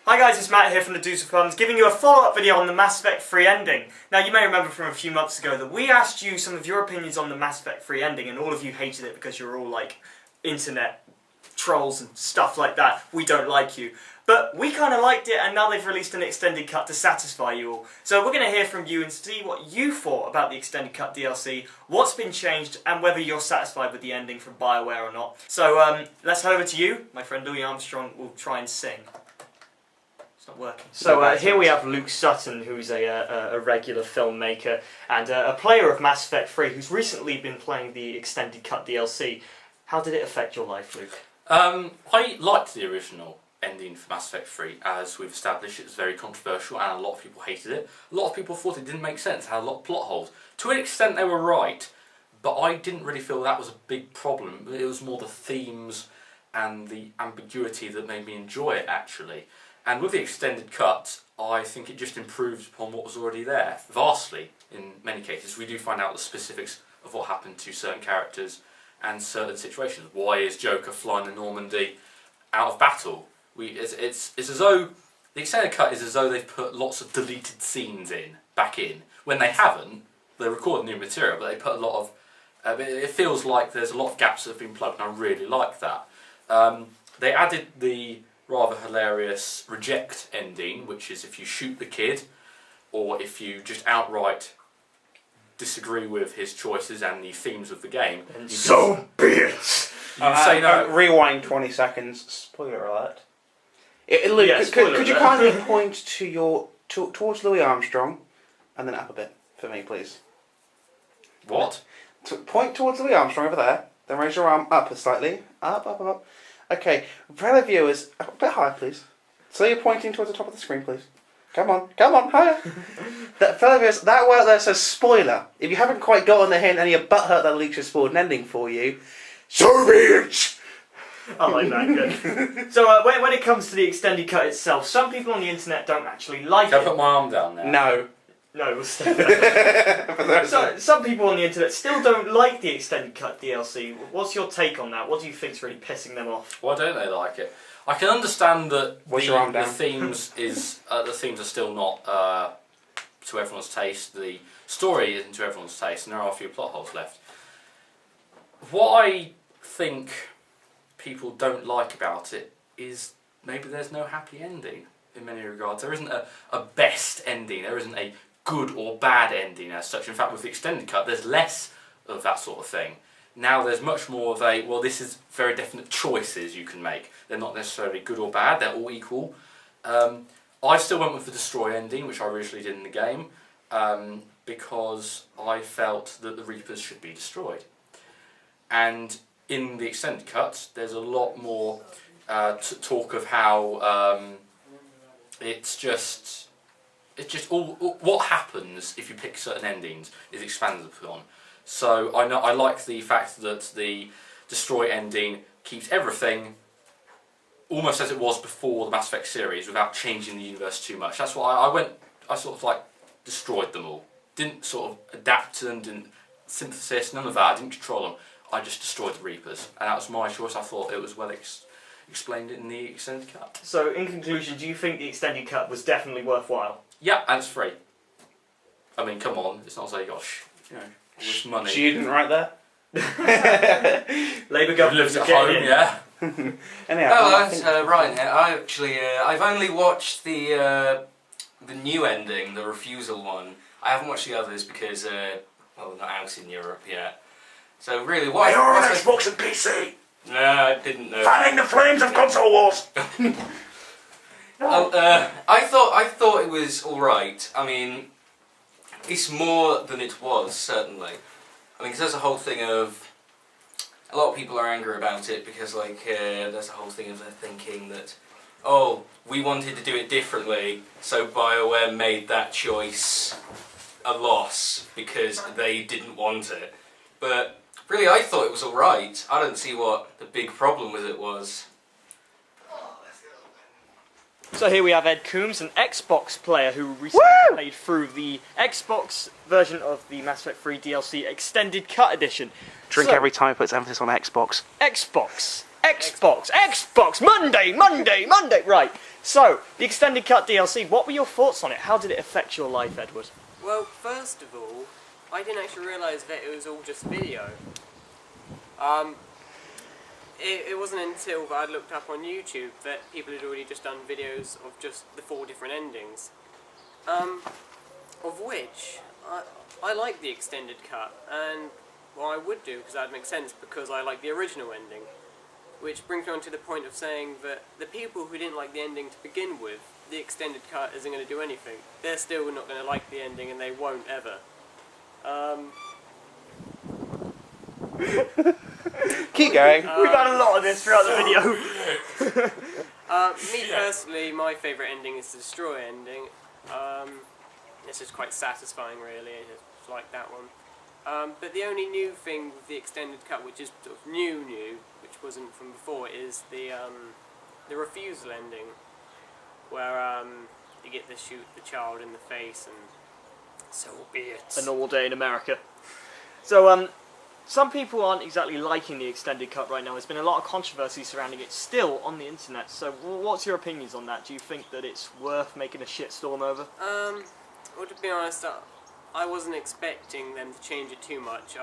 Hi guys, it's Matt here from the DudesWithThumbs, giving you a follow-up video on the Mass Effect 3 ending. Now you may remember from a few months ago that we asked you some of your opinions on the Mass Effect 3 ending, and all of you hated it because you're all like internet trolls and stuff like that. We don't like you. But we kind of liked it, and now they've released an extended cut to satisfy you all. So we're going to hear from you and see what you thought about the extended cut DLC, what's been changed, and whether you're satisfied with the ending from BioWare or not. So let's head over to you. My friend Louis Armstrong will try and sing. It's not working. So here we have Luke Sutton, who's a regular filmmaker and a player of Mass Effect 3, who's recently been playing the extended cut DLC. How did it affect your life, Luke? I liked the original ending for Mass Effect 3. As we've established, it was very controversial and a lot of people hated it. A lot of people thought it didn't make sense, had a lot of plot holes. To an extent they were right, but I didn't really feel that was a big problem. It was more the themes and the ambiguity that made me enjoy it, actually. And with the extended cut, I think it just improved upon what was already there, vastly in many cases. We do find out the specifics of what happened to certain characters and certain situations. Why is Joker flying the Normandy out of battle? It's as though the extended cut is as though they've put lots of deleted scenes back in. When they haven't, they record new material, but they put a lot of. It feels like there's a lot of gaps that have been plugged, and I really like that. They added the rather hilarious reject ending, which is if you shoot the kid, or if you just outright disagree with his choices and the themes of the game. And so be it! You say no. Rewind 20 seconds. Spoiler alert. Luke, Yeah, could you kindly point to towards Louis Armstrong, and then up a bit for me, please? What? Point towards Louis Armstrong over there. Then raise your arm up slightly. Up. Okay, fellow viewers, a bit higher, please. So you're pointing towards the top of the screen, please. Come on, higher. Fellow viewers, that word there says spoiler. If you haven't quite gotten the hint and you're butthurt that Luke just spoiled an ending for you, so be it! I like that, good. So when it comes to the extended cut itself, some people on the internet don't actually like Can I it. put my arm down there? No. No, we'll stay there. So, some people on the internet still don't like the extended cut DLC. What's your take on that? What do you think's really pissing them off? Why don't they like it? I can understand that the themes are still not to everyone's taste. The story isn't to everyone's taste, and there are a few plot holes left. What I think people don't like about it is maybe there's no happy ending in many regards. There isn't a best ending. There isn't a good or bad ending as such. In fact, with the extended cut, there's less of that sort of thing. Now there's much more of a, well, this is very definite choices you can make. They're not necessarily good or bad, they're all equal. I still went with the destroy ending, which I originally did in the game, because I felt that the Reapers should be destroyed. And in the extended cut, there's a lot more talk of how it's just all what happens if you pick certain endings is expanded upon. So I like the fact that the destroy ending keeps everything almost as it was before the Mass Effect series without changing the universe too much. That's why I sort of like destroyed them all. Didn't sort of adapt to them, didn't synthesis, none of that. I didn't control them. I just destroyed the Reapers, and that was my choice. I thought it was well explained in the extended cut. So, in conclusion, do you think the extended cut was definitely worthwhile? Yeah, and it's free. I mean, come on, it's not as though you got all this money. Student right there. Labour government lives at home, yeah. Anyhow, Hello, it's Ryan here. I've only watched the new ending, the refusal one. I haven't watched the others because well, not out in Europe yet. So really, You're on Xbox and PC. No, I didn't know. Fanning the flames of console wars. I thought it was all right. I mean, it's more than it was, certainly. I mean, 'cause there's a whole thing of a lot of people are angry about it because, like, there's a whole thing of they're thinking that, oh, we wanted to do it differently, so BioWare made that choice a loss because they didn't want it. But really, I thought it was all right. I don't see what the big problem with it was. So here we have Ed Coombs, an Xbox player who recently played through the Xbox version of the Mass Effect 3 DLC Extended Cut Edition. Drink every time it puts emphasis on Xbox. Xbox. Xbox, Monday. Right. So, the extended cut DLC. What were your thoughts on it? How did it affect your life, Edward? Well, first of all, I didn't actually realise that it was all just video. It wasn't until I'd looked up on YouTube that people had already just done videos of just the 4 different endings. Of which, I like the extended cut, and well, I would do, because that would make sense, because I like the original ending. Which brings me on to the point of saying that the people who didn't like the ending to begin with, the extended cut isn't going to do anything. They're still not going to like the ending, and they won't ever. Keep going. We've had a lot of this throughout the video. Me personally, my favourite ending is the Destroy ending. It's just quite satisfying, really. I just like that one. But the only new thing with the extended cut, which is sort of new, which wasn't from before, is the refusal ending, where you get to shoot the child in the face, and so be it. A normal day in America. So, some people aren't exactly liking the extended cut right now. There's been a lot of controversy surrounding it still on the internet. So, what's your opinions on that? Do you think that it's worth making a shitstorm over? Well, to be honest, I wasn't expecting them to change it too much.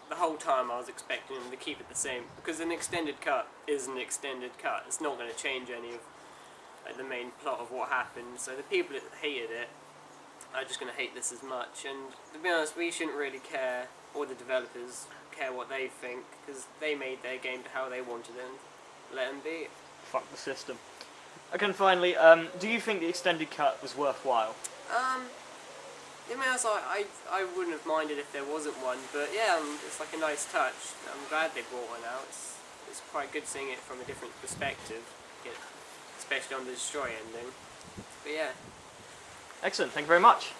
The whole time I was expecting them to keep it the same, because an extended cut is an extended cut. It's not going to change any of the main plot of what happened. So the people that hated it are just going to hate this as much. And to be honest, we shouldn't really care, or the developers care what they think, because they made their game to how they wanted it. Let them be. Fuck the system. Okay, and finally, do you think the extended cut was worthwhile? To be honest, I wouldn't have minded if there wasn't one, but yeah, it's like a nice touch. I'm glad they brought one out. It's quite good seeing it from a different perspective, especially on the Destroy ending. But yeah. Excellent, thank you very much.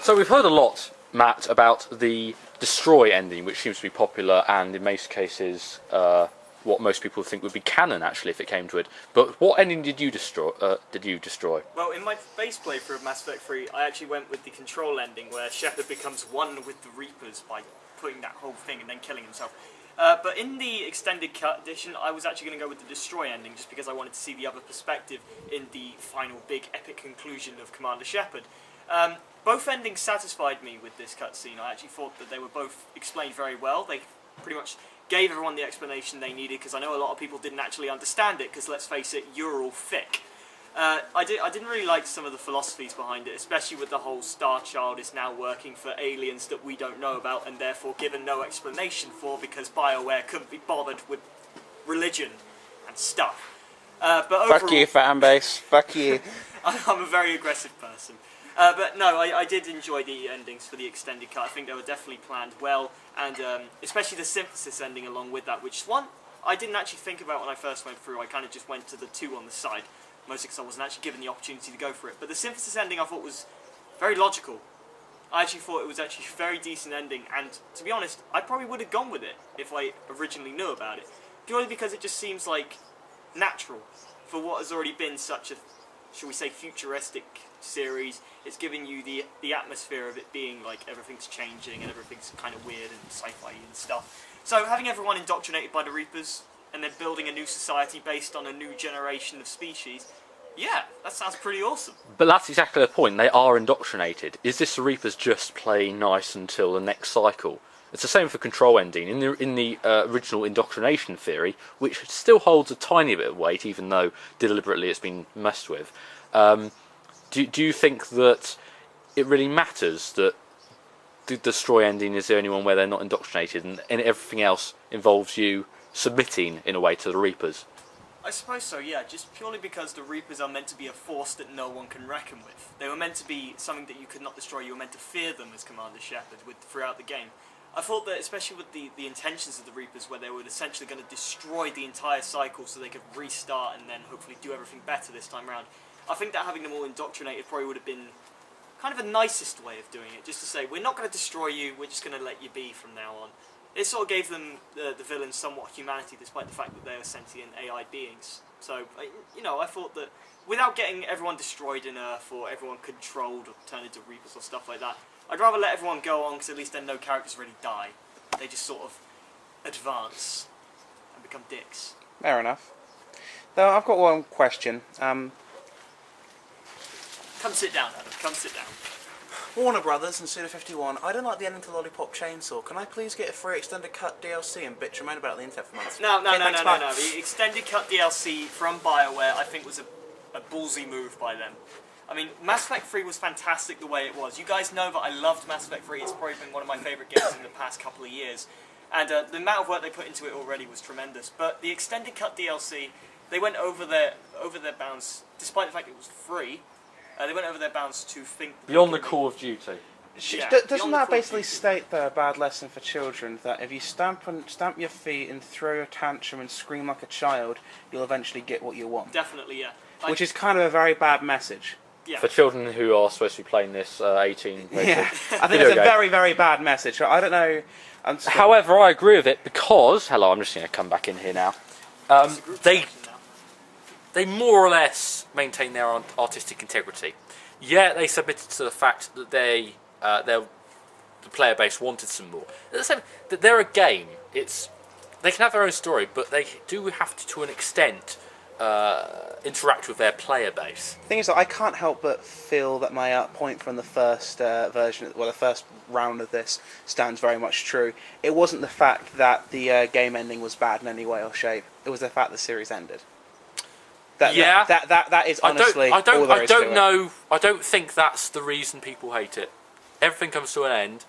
So we've heard a lot, Matt, about the Destroy ending, which seems to be popular and in most cases what most people think would be canon, actually, if it came to it. But what ending did you destroy? Well, in my base playthrough of Mass Effect 3, I actually went with the Control ending, where Shepard becomes one with the Reapers by putting that whole thing and then killing himself. But in the extended cut edition, I was actually going to go with the Destroy ending, just because I wanted to see the other perspective in the final big epic conclusion of Commander Shepard. Both endings satisfied me with this cutscene. I actually thought that they were both explained very well. They pretty much gave everyone the explanation they needed, because I know a lot of people didn't actually understand it, because let's face it, you're all thick. I didn't really like some of the philosophies behind it, especially with the whole Star Child is now working for aliens that we don't know about, and therefore given no explanation for, because BioWare couldn't be bothered with religion and stuff. But overall, Fuck you, fanbase. Fuck you. I'm a very aggressive person. But no, I did enjoy the endings for the extended cut. I think they were definitely planned well, and especially the synthesis ending along with that, which one I didn't actually think about when I first went through. I kind of just went to the 2 on the side, mostly because I wasn't actually given the opportunity to go for it. But the synthesis ending I thought was very logical. I actually thought it was actually a very decent ending, and to be honest, I probably would have gone with it if I originally knew about it. Purely because it just seems like natural for what has already been such a, shall we say, futuristic series. It's giving you the atmosphere of it being like everything's changing and everything's kind of weird and sci-fi and stuff. So having everyone indoctrinated by the Reapers and then building a new society based on a new generation of species, yeah, that sounds pretty awesome. But that's exactly the point. They are indoctrinated. Is this the Reapers just playing nice until the next cycle? It's the same for Control ending. In the original indoctrination theory, which still holds a tiny bit of weight, even though deliberately it's been messed with. Do you think that it really matters that the Destroy ending is the only one where they're not indoctrinated, and everything else involves you submitting in a way to the Reapers? I suppose so, yeah, just purely because the Reapers are meant to be a force that no one can reckon with. They were meant to be something that you could not destroy. You were meant to fear them as Commander Shepard throughout the game. I thought that, especially with the intentions of the Reapers, where they were essentially going to destroy the entire cycle so they could restart and then hopefully do everything better this time around, I think that having them all indoctrinated probably would have been kind of the nicest way of doing it, just to say, we're not going to destroy you, we're just going to let you be from now on. It sort of gave them, the villains, somewhat humanity, despite the fact that they are sentient AI beings. So, you know, I thought that without getting everyone destroyed in Earth, or everyone controlled or turned into Reapers or stuff like that, I'd rather let everyone go on, because at least then no characters really die. They just sort of advance and become dicks. Fair enough. Though I've got one question. Come sit down, Adam. Come sit down. Warner Brothers and Suda51, I don't like the ending to Lollipop Chainsaw. Can I please get a free extended cut DLC and bitch remain about it on the internet for months? No. Okay, thanks, bye. The extended cut DLC from BioWare, I think, was a ballsy move by them. I mean, Mass Effect 3 was fantastic the way it was. You guys know that I loved Mass Effect 3. It's probably been one of my favourite games in the past couple of years. And the amount of work they put into it already was tremendous. But the extended cut DLC, they went over their bounds, despite the fact it was free. They went over their bounds to think... Beyond the Call of Duty. Yeah, Doesn't that basically state there a bad lesson for children, that if you stamp your feet and throw your tantrum and scream like a child, you'll eventually get what you want? Definitely, yeah. Which is kind of a very bad message. Yeah. For children who are supposed to be playing this 18 Yeah, I think it's a very, very bad message. I don't know... However, I agree with it because... Hello, I'm just going to come back in here now. They more or less maintain their artistic integrity. Yeah, they submitted to the fact that the player base wanted some more. At the same, that they're a game. They can have their own story, but they do have to an extent, interact with their player base. The thing is, I can't help but feel that my point from the first version, well, the first round of this, stands very much true. It wasn't the fact that the game ending was bad in any way or shape. It was the fact the series ended. That is honestly all there is to it. I don't think that's the reason people hate it. Everything comes to an end,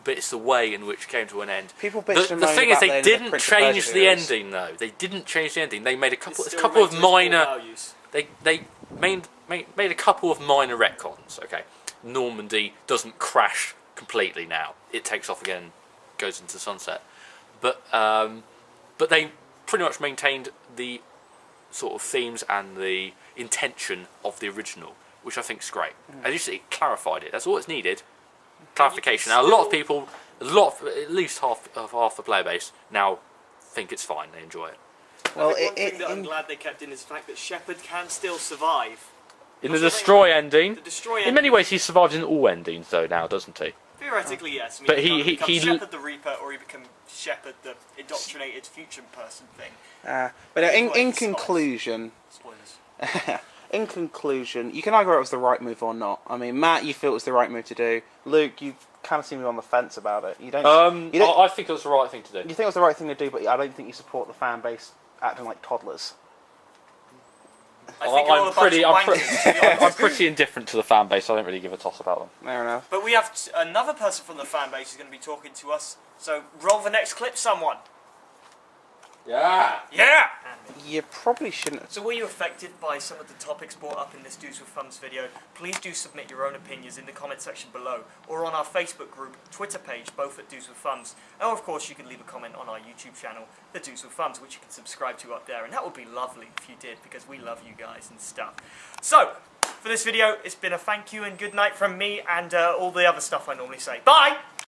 but it's the way in which it came to an end. People bitch and the moan thing is, about they the didn't Prince of Persia change the series. ending, though. They didn't change the ending. They made a couple It's still of rated as core minor. values. They made a couple of minor retcons. Okay, Normandy doesn't crash completely now. It takes off again, goes into sunset. But they pretty much maintained the sort of themes and the intention of the original, which I think is great. At least it clarified it. That's all it's needed. Clarification. Now, a lot of people, at least half the player base now think it's fine. They enjoy it. Well, I think one thing that I'm glad they kept in is the fact that Shepard can still survive. In the Destroy ending, The Destroy in many ways, he survives in all endings, though, now, doesn't he? Theoretically, yes. I mean, But he becomes he Shepard the Reaper, or he becomes Shepard the indoctrinated future person thing. but in Spoilers. conclusion, Spoilers. in conclusion, you can argue it was the right move or not. I mean, Matt, you feel it was the right move to do. Luke, you kind of seem to be on the fence about it. You don't. I think it was the right thing to do. You think it was the right thing to do, but I don't think you support the fan base acting like toddlers. I think all a bunch of wankers, to be honest. I'm pretty indifferent to the fan base. I don't really give a toss about them. Fair enough. But we have another person from the fan base who's going to be talking to us. So roll the next clip, someone. Yeah. Yeah. You probably shouldn't. So were you affected by some of the topics brought up in this Dudes with Thumbs video? Please do submit your own opinions in the comment section below, or on our Facebook group, Twitter page, both at Dudes with Thumbs. Or of course you can leave a comment on our YouTube channel, The Dudes with Thumbs, which you can subscribe to up there, and that would be lovely if you did, because we love you guys and stuff. So, for this video, it's been a thank you and good night from me and all the other stuff I normally say. Bye!